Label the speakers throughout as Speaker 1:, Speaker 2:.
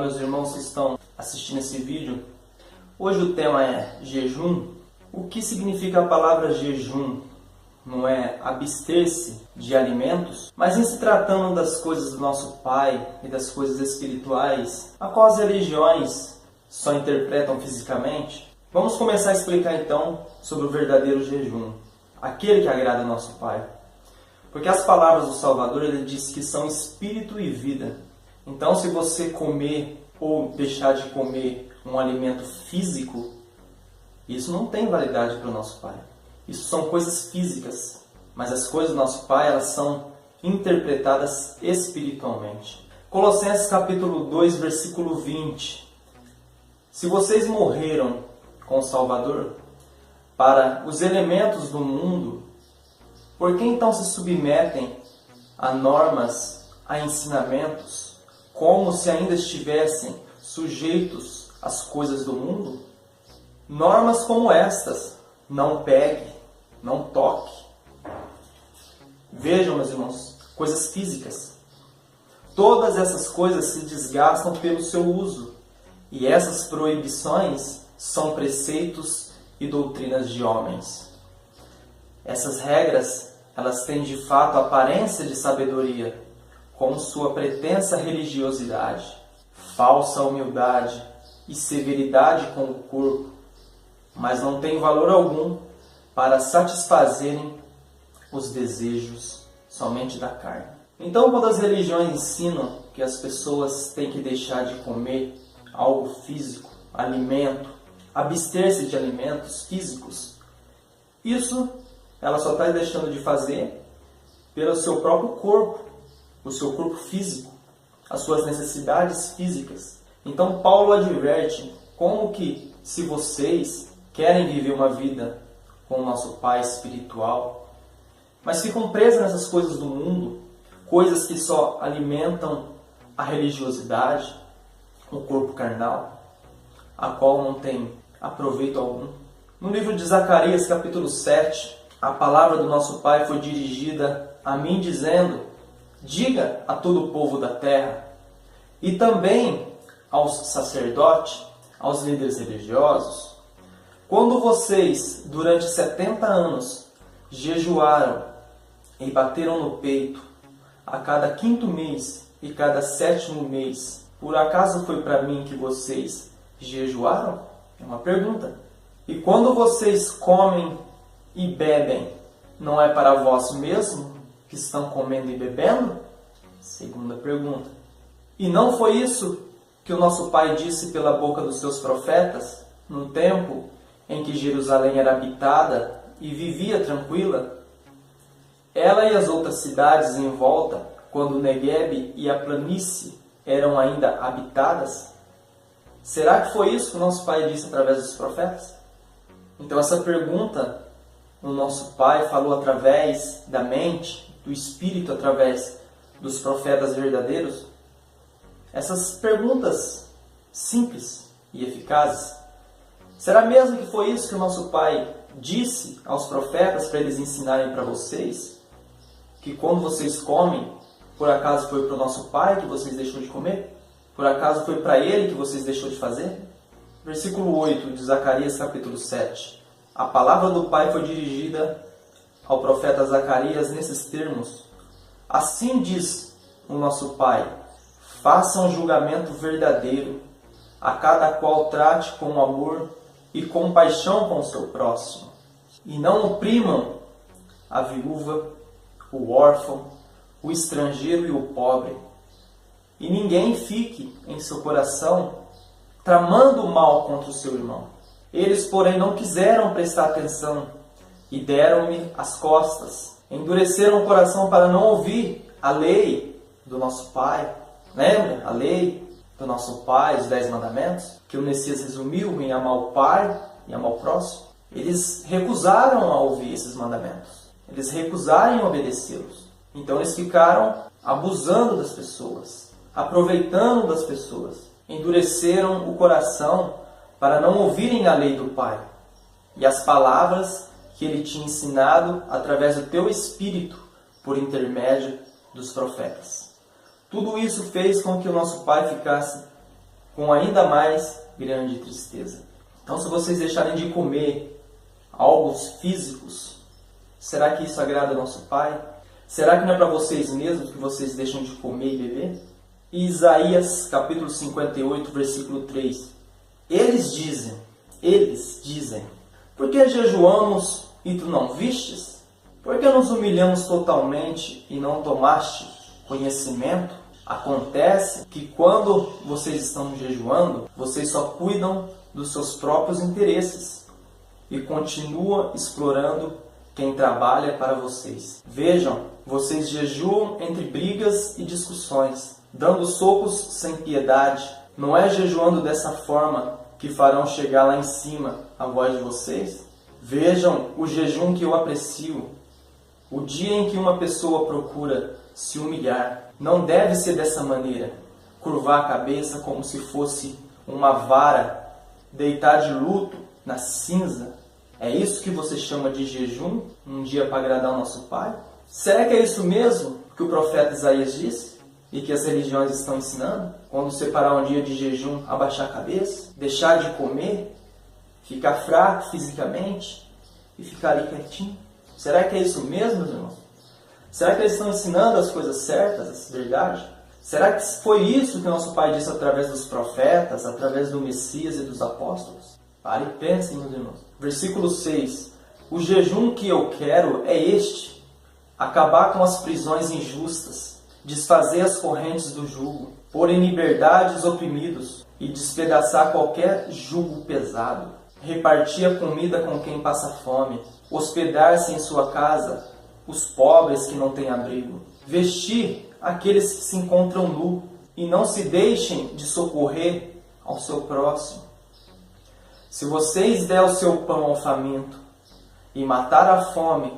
Speaker 1: meus irmãos que estão assistindo esse vídeo. Hoje o tema é jejum. O que significa a palavra jejum? Não é abster-se de alimentos, mas em se tratando das coisas do nosso Pai e das coisas espirituais, a qual as religiões só interpretam fisicamente, vamos começar a explicar então sobre o verdadeiro jejum, aquele que agrada ao nosso Pai. Porque as palavras do Salvador, ele diz que são espírito e vida. Então, se você comer ou deixar de comer um alimento físico, isso não tem validade para o nosso Pai. Isso são coisas físicas, mas as coisas do nosso Pai, elas são interpretadas espiritualmente. Colossenses capítulo 2, versículo 20. Se vocês morreram com o Salvador para os elementos do mundo, por que então se submetem a normas, a ensinamentos, como se ainda estivessem sujeitos às coisas do mundo? Normas como estas: não pegue, não toque. Vejam, meus irmãos, coisas físicas. Todas essas coisas se desgastam pelo seu uso, e essas proibições são preceitos e doutrinas de homens. Essas regras, elas têm de fato aparência de sabedoria, com sua pretensa religiosidade, falsa humildade e severidade com o corpo, mas não têm valor algum para satisfazerem os desejos somente da carne. Então, quando as religiões ensinam que as pessoas têm que deixar de comer algo físico, alimento, abster-se de alimentos físicos, isso ela só está deixando de fazer pelo seu próprio corpo, o seu corpo físico, as suas necessidades físicas. Então Paulo adverte como que, se vocês querem viver uma vida com o nosso Pai espiritual, mas ficam presas nessas coisas do mundo, coisas que só alimentam a religiosidade, o corpo carnal, a qual não tem aproveito algum. No livro de Zacarias, capítulo 7, a palavra do nosso Pai foi dirigida a mim, dizendo: diga a todo o povo da terra, e também aos sacerdotes, aos líderes religiosos, quando vocês, durante 70 anos, jejuaram e bateram no peito, a cada 5º mês e cada 7º mês, por acaso foi para mim que vocês jejuaram? É uma pergunta. E quando vocês comem e bebem, não é para vós mesmo que estão comendo e bebendo? Segunda pergunta. E não foi isso que o nosso Pai disse pela boca dos seus profetas, no tempo em que Jerusalém era habitada e vivia tranquila? Ela e as outras cidades em volta, quando o Neguebe e a planície eram ainda habitadas? Será que foi isso que o nosso Pai disse através dos profetas? Então essa pergunta, o nosso Pai falou através da mente, do Espírito, através dos profetas verdadeiros. Essas perguntas simples e eficazes. Será mesmo que foi isso que o nosso Pai disse aos profetas para eles ensinarem para vocês? Que quando vocês comem, por acaso foi para o nosso Pai que vocês deixou de comer? Por acaso foi para Ele que vocês deixou de fazer? Versículo 8 de Zacarias capítulo 7. A palavra do Pai foi dirigida ao profeta Zacarias nesses termos: assim diz o nosso Pai, façam um julgamento verdadeiro, a cada qual trate com amor e compaixão com o seu próximo, e não oprimam a viúva, o órfão, o estrangeiro e o pobre. E ninguém fique em seu coração tramando mal contra o seu irmão. Eles, porém, não quiseram prestar atenção e deram-me as costas. Endureceram o coração para não ouvir a lei do nosso Pai. Lembra? A lei do nosso Pai, os 10 mandamentos, que o Messias resumiu em amar o Pai e amar o próximo. Eles recusaram a ouvir esses mandamentos. Eles recusaram em obedecê-los. Então eles ficaram abusando das pessoas, aproveitando das pessoas. Endureceram o coração para não ouvirem a lei do Pai e as palavras que Ele tinha ensinado através do teu Espírito por intermédio dos profetas. Tudo isso fez com que o nosso Pai ficasse com ainda mais grande tristeza. Então, se vocês deixarem de comer algo físicos, será que isso agrada nosso Pai? Será que não é para vocês mesmos que vocês deixam de comer e beber? E Isaías capítulo 58, versículo 3. Eles dizem, por que jejuamos e tu não vistes? Por que nos humilhamos totalmente e não tomaste conhecimento? Acontece que quando vocês estão jejuando, vocês só cuidam dos seus próprios interesses e continuam explorando quem trabalha para vocês. Vejam, vocês jejuam entre brigas e discussões, dando socos sem piedade. Não é jejuando dessa forma que farão chegar lá em cima a voz de vocês? Vejam o jejum que eu aprecio. O dia em que uma pessoa procura se humilhar não deve ser dessa maneira. Curvar a cabeça como se fosse uma vara, deitar de luto na cinza. É isso que você chama de jejum? Um dia para agradar o nosso Pai? Será que é isso mesmo que o profeta Isaías disse? E que as religiões estão ensinando? Quando separar um dia de jejum, abaixar a cabeça, deixar de comer, ficar fraco fisicamente e ficar ali quietinho? Será que é isso mesmo, meus irmãos? Será que eles estão ensinando as coisas certas, essa verdade? Será que foi isso que nosso Pai disse através dos profetas, através do Messias e dos apóstolos? Pare e pensem, meus irmãos. Versículo 6. O jejum que eu quero é este: acabar com as prisões injustas, desfazer as correntes do jugo, pôr em liberdade os oprimidos e despedaçar qualquer jugo pesado, repartir a comida com quem passa fome, hospedar-se em sua casa os pobres que não têm abrigo, vestir aqueles que se encontram nu e não se deixem de socorrer ao seu próximo. Se vocês der o seu pão ao faminto e matar a fome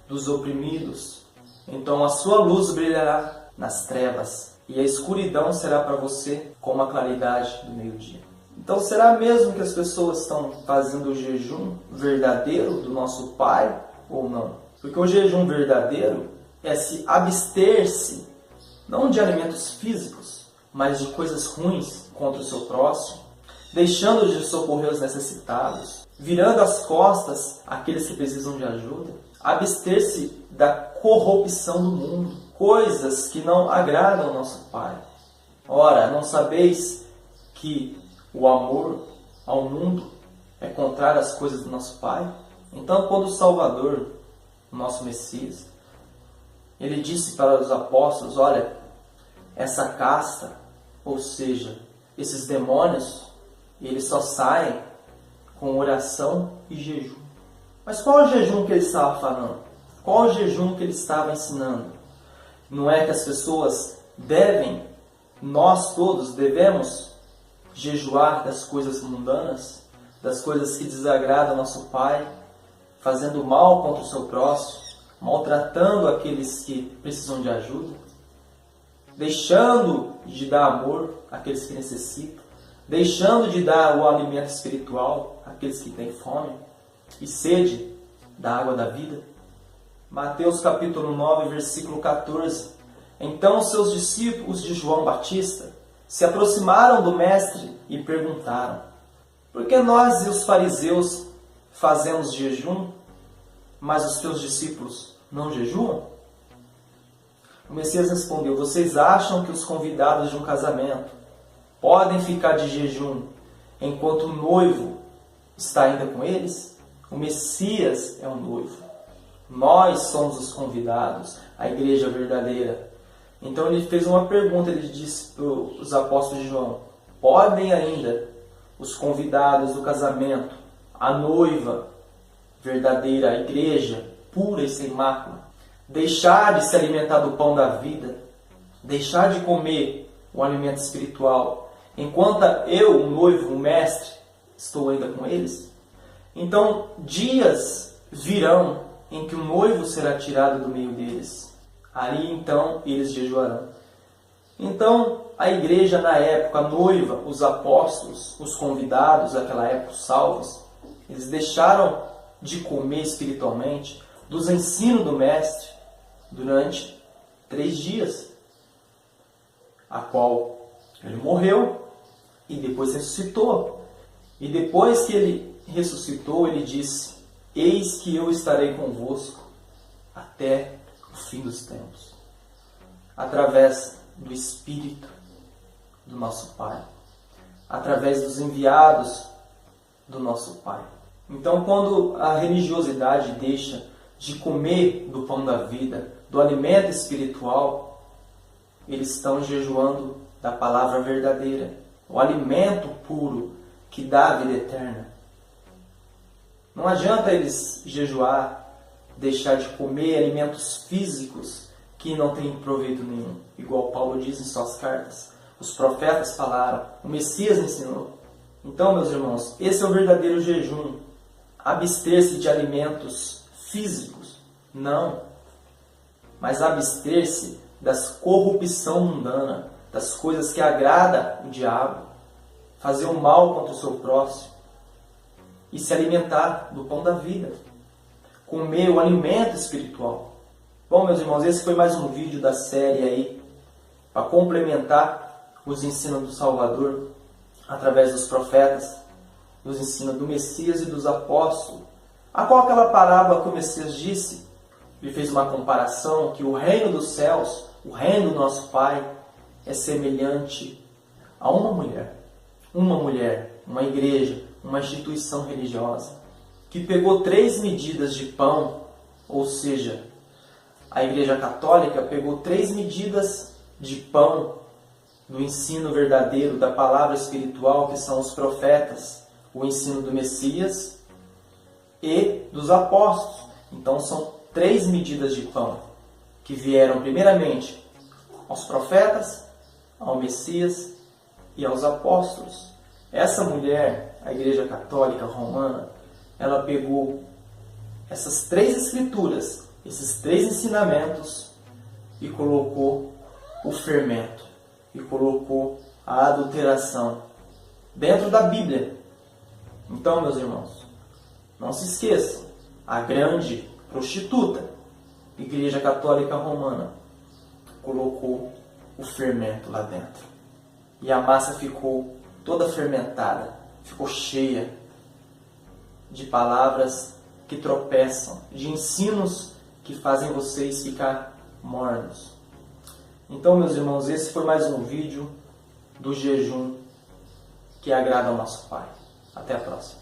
Speaker 1: dos oprimidos, então a sua luz brilhará nas trevas e a escuridão será para você como a claridade do meio-dia. Então, será mesmo que as pessoas estão fazendo o jejum verdadeiro do nosso Pai ou não? Porque o jejum verdadeiro é se abster-se, não de alimentos físicos, mas de coisas ruins contra o seu próximo, deixando de socorrer os necessitados, virando as costas àqueles que precisam de ajuda, abster-se da corrupção do mundo, coisas que não agradam ao nosso Pai. Ora, não sabeis que o amor ao mundo é contrário às coisas do nosso Pai? Então, quando o Salvador, o nosso Messias, ele disse para os apóstolos, olha, essa casta, ou seja, esses demônios, eles só saem com oração e jejum. Mas qual é o jejum que ele estava falando? Qual é o jejum que ele estava ensinando? Não é que as pessoas devem, nós todos devemos jejuar das coisas mundanas, das coisas que desagradam ao nosso Pai, fazendo mal contra o seu próximo, maltratando aqueles que precisam de ajuda, deixando de dar amor àqueles que necessitam, deixando de dar o alimento espiritual àqueles que têm fome e sede da água da vida. Mateus capítulo 9, versículo 14. Então os seus discípulos de João Batista se aproximaram do mestre e perguntaram: por que nós e os fariseus fazemos jejum, mas os teus discípulos não jejuam? O Messias respondeu: vocês acham que os convidados de um casamento podem ficar de jejum enquanto o noivo está ainda com eles? O Messias é o noivo. Nós somos os convidados, a igreja verdadeira. Então ele fez uma pergunta, ele disse para os apóstolos de João: podem ainda os convidados do casamento, a noiva verdadeira, a igreja pura e sem mácula, deixar de se alimentar do pão da vida, deixar de comer o alimento espiritual, enquanto eu, o noivo, o mestre, estou ainda com eles? Então dias virão em que o noivo será tirado do meio deles. Ali então eles jejuarão. Então a igreja na época, a noiva, os apóstolos, os convidados daquela época, os salvos, eles deixaram de comer espiritualmente dos ensinos do mestre durante 3 dias, a qual ele morreu e depois ressuscitou. E depois que ele ressuscitou, ele disse: eis que eu estarei convosco até o fim dos tempos. Através do Espírito do nosso Pai. Através dos enviados do nosso Pai. Então, quando a religiosidade deixa de comer do pão da vida, do alimento espiritual, eles estão jejuando da palavra verdadeira, o alimento puro que dá a vida eterna. Não adianta eles jejuar, deixar de comer alimentos físicos que não têm proveito nenhum, igual Paulo diz em suas cartas. Os profetas falaram, o Messias ensinou. Então, meus irmãos, esse é o verdadeiro jejum. Abster-se de alimentos físicos? Não. Mas abster-se das corrupção mundana, das coisas que agradam o diabo, fazer o mal contra o seu próximo e se alimentar do pão da vida, comer o alimento espiritual. Bom, meus irmãos, esse foi mais um vídeo da série aí, para complementar os ensinos do Salvador, através dos profetas, os ensinos do Messias e dos apóstolos. A qual aquela parábola que o Messias disse, ele fez uma comparação que o reino dos céus, o reino do nosso Pai, é semelhante a uma mulher, uma igreja, uma instituição religiosa, que pegou 3 medidas de pão, ou seja, a Igreja Católica pegou 3 medidas de pão do ensino verdadeiro, da palavra espiritual, que são os profetas, o ensino do Messias e dos apóstolos. Então são 3 medidas de pão que vieram primeiramente aos profetas, ao Messias e aos apóstolos. Essa mulher, a Igreja Católica Romana, ela pegou essas 3 escrituras, esses 3 ensinamentos e colocou o fermento, e colocou a adulteração dentro da Bíblia. Então, meus irmãos, não se esqueçam, a grande prostituta, Igreja Católica Romana, colocou o fermento lá dentro. E a massa ficou toda fermentada, ficou cheia de palavras que tropeçam, de ensinos que fazem vocês ficar mornos. Então, meus irmãos, esse foi mais um vídeo do jejum que agrada ao nosso Pai. Até a próxima.